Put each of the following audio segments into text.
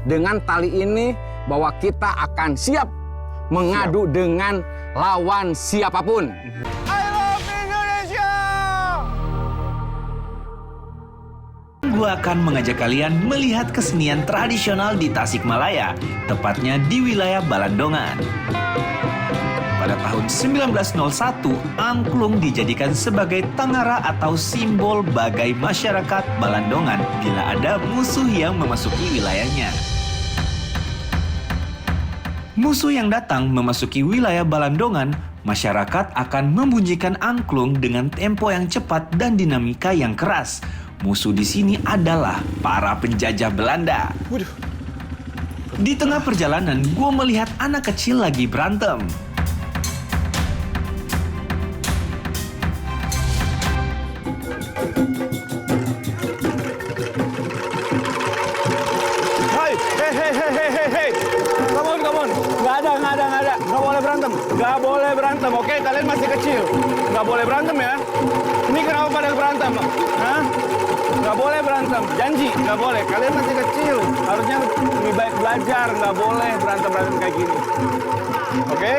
dengan tali ini bahwa kita akan siap mengadu dengan lawan siapapun. I love Indonesia! Gue akan mengajak kalian melihat kesenian tradisional di Tasikmalaya, tepatnya di wilayah Balandongan. Pada tahun 1901, angklung dijadikan sebagai tangara atau simbol bagai masyarakat Balandongan bila ada musuh yang memasuki wilayahnya. Musuh yang datang memasuki wilayah Balandongan, masyarakat akan membunyikan angklung dengan tempo yang cepat dan dinamika yang keras. Musuh di sini adalah para penjajah Belanda. Di tengah perjalanan, gue melihat anak kecil lagi berantem. Hei, come on. Nggak ada. Nggak boleh berantem, oke? Kalian masih kecil. Nggak boleh berantem ya. Ini kenapa pada berantem? Hah? Nggak boleh berantem. Janji, nggak boleh. Kalian masih kecil. Harusnya lebih baik belajar. Nggak boleh berantem kayak gini. Oke?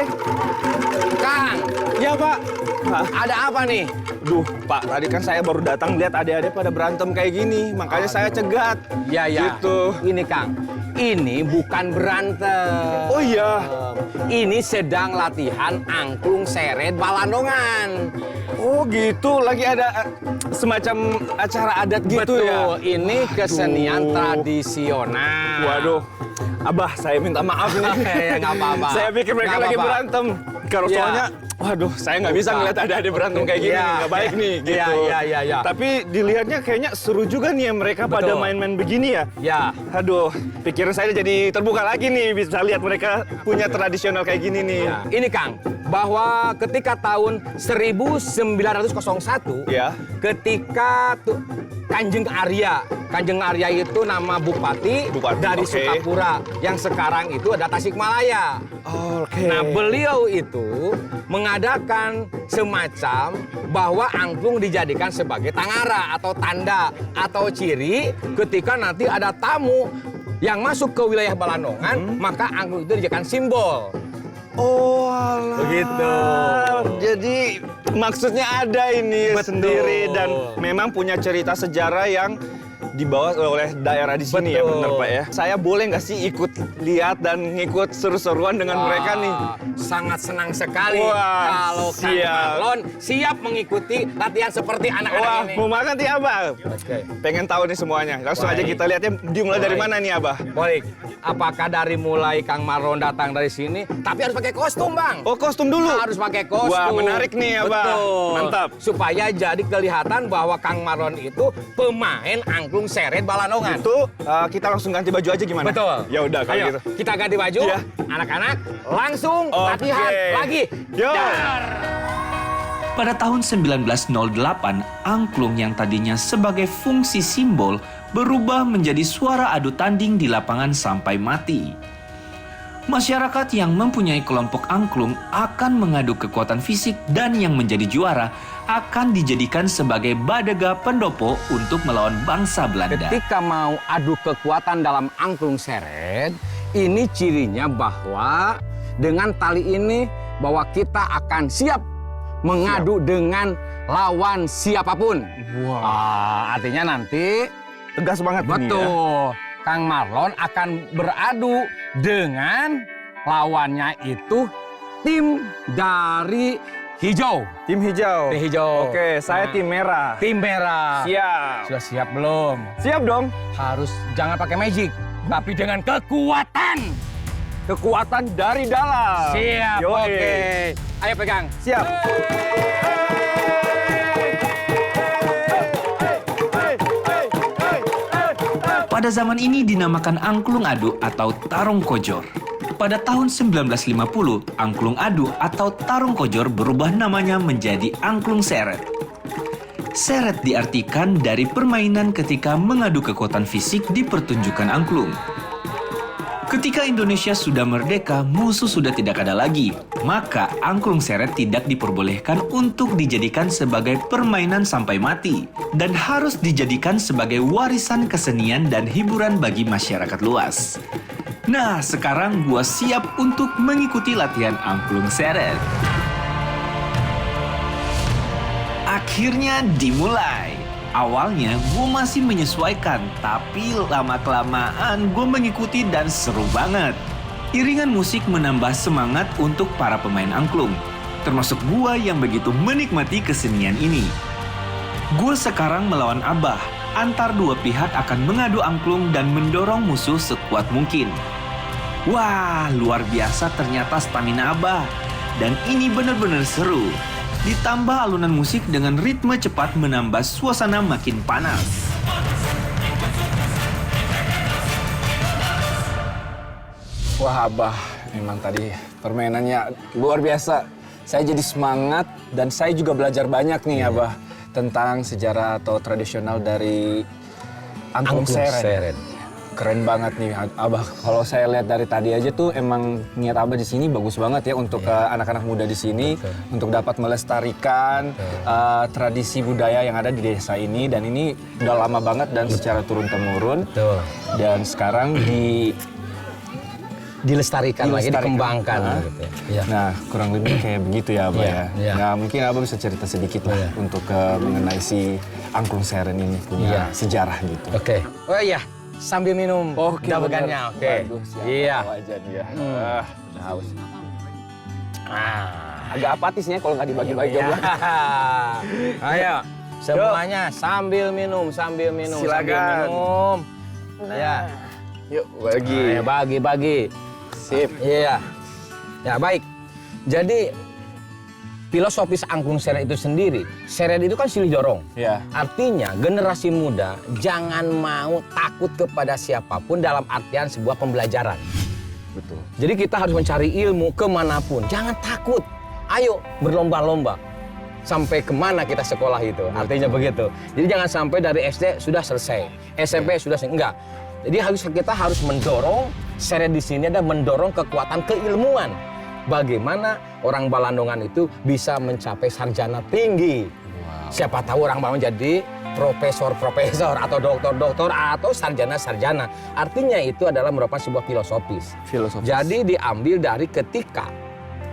Kang, Ya, Pak. ada apa nih? Duh, Pak, tadi kan saya baru datang lihat adik-adik pada berantem kayak gini. Makanya saya cegat. Ya. Gitu. Ini Kang, ini bukan berantem. Oh iya. Ini sedang latihan angklung seret Balandongan. Oh gitu, lagi ada semacam acara adat gitu ya? Ini kesenian tradisional. Waduh, Abah, saya minta maaf nih. Ya, nggak apa-apa. Saya pikir mereka Nggak lagi apa-apa. berantem. Kalau Iya. soalnya, waduh, saya nggak bisa ngeliat adik-adik berantem kayak gini. Iya. Nggak baik nih, gitu. Iya. Tapi dilihatnya kayaknya seru juga nih ya mereka pada Betul. main-main begini ya. Ya. Aduh, pikiran saya jadi terbuka lagi nih. Bisa lihat mereka punya tradisional kayak gini nih. Ya. Ini Kang, bahwa ketika tahun 1901, Ya. ketika Kanjeng Arya itu nama bupati dari oke. Sukapura, yang sekarang itu ada Tasikmalaya. Oke. Nah, beliau itu mengadakan semacam bahwa angklung dijadikan sebagai tangara atau tanda atau ciri ketika nanti ada tamu yang masuk ke wilayah Balandongan, maka angklung itu dijadikan simbol. Oh, alah. Begitu. Jadi maksudnya ada ini Betul. sendiri dan memang punya cerita sejarah yang dibawa oleh daerah di sini. Betul. Ya, benar Pak ya. Saya boleh nggak sih ikut lihat dan ngikut seru-seruan dengan mereka nih? Sangat senang sekali Wah, kalau Kang siap. Marlon siap mengikuti latihan seperti Wah, anak-anak ini. mau makan nih Abah? Oke. Pengen tahu nih semuanya. Langsung aja Baik. kita lihatnya dimulai dari Baik. mana nih Abah? Baik, apakah dari mulai Kang Marlon datang dari sini, tapi harus pakai kostum, Bang? Oh, kostum dulu. Harus pakai kostum. Wah, menarik nih, Abah. Betul. Mantap. Supaya jadi kelihatan bahwa Kang Marlon itu pemain angklung seret Balandongan. Itu kita langsung ganti baju aja gimana? Betul. Ya udah kalau Ayo, gitu. kita ganti baju. Iya. Anak-anak langsung Oke. latihan lagi. Yo. Dar. Pada tahun 1908, angklung yang tadinya sebagai fungsi simbol berubah menjadi suara adu tanding di lapangan sampai mati. Masyarakat yang mempunyai kelompok angklung akan mengadu kekuatan fisik dan yang menjadi juara akan dijadikan sebagai badega pendopo untuk melawan bangsa Belanda. Ketika mau adu kekuatan dalam angklung seret, ini cirinya bahwa dengan tali ini bahwa kita akan siap mengadu dengan lawan siapapun. Wah, Artinya nanti tegas banget ini ya. betul, Kang Marlon akan beradu dengan lawannya itu tim dari hijau. Tim hijau. Tim hijau. Oke, saya Nah. tim merah. Tim merah. Siap. Sudah siap belum? Siap dong. Harus jangan pakai magic, tapi dengan kekuatan. Kekuatan dari dalam. Siap, Yoi. oke. Ayo pegang. Siap. Pada zaman ini dinamakan angklung adu atau tarung kojor. Pada tahun 1950, angklung adu atau tarung kojor berubah namanya menjadi angklung seret. Seret diartikan dari permainan ketika mengadu kekuatan fisik di pertunjukan angklung. Ketika Indonesia sudah merdeka, musuh sudah tidak ada lagi. Maka angklung seret tidak diperbolehkan untuk dijadikan sebagai permainan sampai mati. Dan harus dijadikan sebagai warisan kesenian dan hiburan bagi masyarakat luas. Nah, sekarang gua siap untuk mengikuti latihan angklung seret. Akhirnya dimulai. Awalnya gue masih menyesuaikan, tapi lama-kelamaan gue mengikuti dan seru banget. Iringan musik menambah semangat untuk para pemain angklung, termasuk gue yang begitu menikmati kesenian ini. Gue sekarang melawan Abah, antar dua pihak akan mengadu angklung dan mendorong musuh sekuat mungkin. Wah, luar biasa ternyata stamina Abah, dan ini benar-benar seru. Ditambah alunan musik dengan ritme cepat menambah suasana makin panas. Wah Abah, memang tadi permainannya luar biasa. Saya jadi semangat dan saya juga belajar banyak nih Abah tentang sejarah atau tradisional dari angklung seret. Keren banget nih Abah. Kalau saya lihat dari tadi aja tuh emang niat Abah di sini bagus banget ya untuk anak-anak muda di sini. Betul. Untuk dapat melestarikan tradisi budaya yang ada di desa ini, dan ini udah lama banget dan secara turun-temurun. Betul. Dan sekarang Dilestarikan lagi, dikembangkan. Gitu. Ya. Nah, kurang lebih kayak begitu ya, Abah Iya, ya. iya. Nah, mungkin Abah bisa cerita sedikit lah untuk mengenai si angklung seret ini punya sejarah gitu. Oke. Oh iya, sambil minum dabegannya. Oke. Bagus ya. Iya. Wajan ya. Udah haus. Agak apatis nih kalau nggak dibagi-bagi jomblo. Ayo, semuanya sambil minum, sambil minum. Silakan. Sambil minum. Ya. Yuk, bagi. Ayo, bagi. Sip. Iya. Ya, baik. Jadi filosofis angklung seret itu sendiri, seret itu kan silih dorong. Ya. Artinya generasi muda jangan mau takut kepada siapapun dalam artian sebuah pembelajaran. Betul. Jadi kita harus mencari ilmu kemanapun. Jangan takut. Ayo berlomba-lomba. Sampai kemana kita sekolah itu. Artinya begitu. Jadi jangan sampai dari SD sudah selesai. SMP sudah selesai. Enggak. Jadi kita harus mendorong seret di sini ada mendorong kekuatan keilmuan. Bagaimana orang Balandongan itu bisa mencapai sarjana tinggi. Siapa tahu orang mau jadi profesor atau doktor atau sarjana. Artinya itu adalah merupakan sebuah filosofis. Jadi diambil dari ketika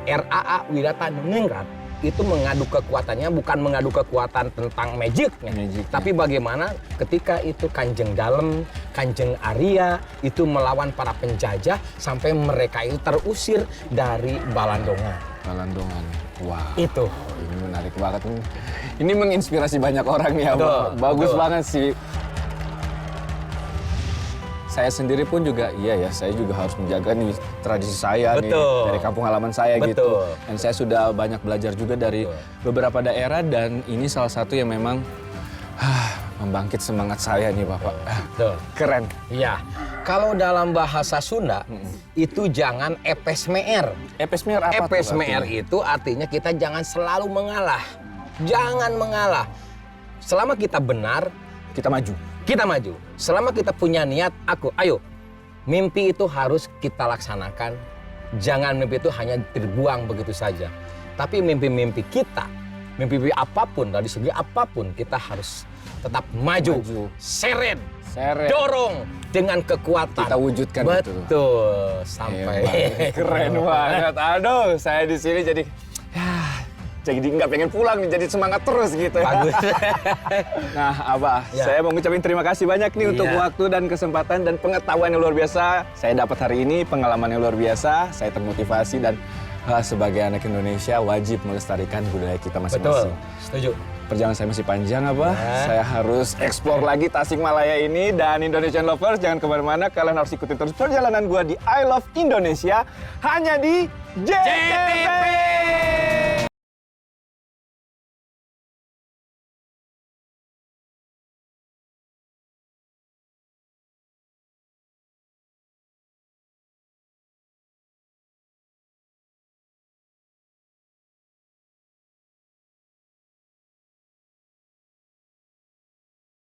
RAA Wiratadiningrat itu mengadu kekuatannya, bukan mengadu kekuatan tentang magicnya. Tapi bagaimana ketika itu Kanjeng Dalem, Kanjeng Arya itu melawan para penjajah sampai mereka itu terusir dari Balandongan. Wah. Itu. Ini menarik banget. Ini menginspirasi banyak orang ya, Abah. Bagus banget sih. Saya sendiri pun juga, saya juga harus menjaga nih tradisi saya nih dari kampung halaman saya gitu. Dan saya sudah banyak belajar juga dari beberapa daerah, dan ini salah satu yang memang membangkit semangat saya nih Bapak. Betul. Keren. Iya. Kalau dalam bahasa Sunda itu jangan epes meer. Epes meer apa tuh? Epes meer itu artinya kita jangan selalu mengalah. Jangan mengalah. Selama kita benar, Kita maju. kita maju. Selama kita punya niat, ayo. Mimpi itu harus kita laksanakan. Jangan mimpi itu hanya terbuang begitu saja. Tapi mimpi-mimpi kita, mimpi apapun, dari segi apapun, kita harus tetap maju. Seret. Dorong dengan kekuatan. Kita wujudkan. Betul. Sampai. Keren banget. Aduh, saya di sini jadi nggak pengen pulang nih, jadi semangat terus gitu. Bagus. Nah, Abah, saya mau ngucapin terima kasih banyak nih untuk waktu dan kesempatan dan pengetahuan yang luar biasa. Saya dapat hari ini pengalaman yang luar biasa, saya termotivasi, dan sebagai anak Indonesia wajib melestarikan budaya kita masing-masing. Betul, setuju. Perjalanan saya masih panjang, Abah. Saya harus explore lagi Tasikmalaya ini, dan Indonesian Lovers jangan kemana-mana. Kalian harus ikutin terus perjalanan gua di I Love Indonesia hanya di JTV.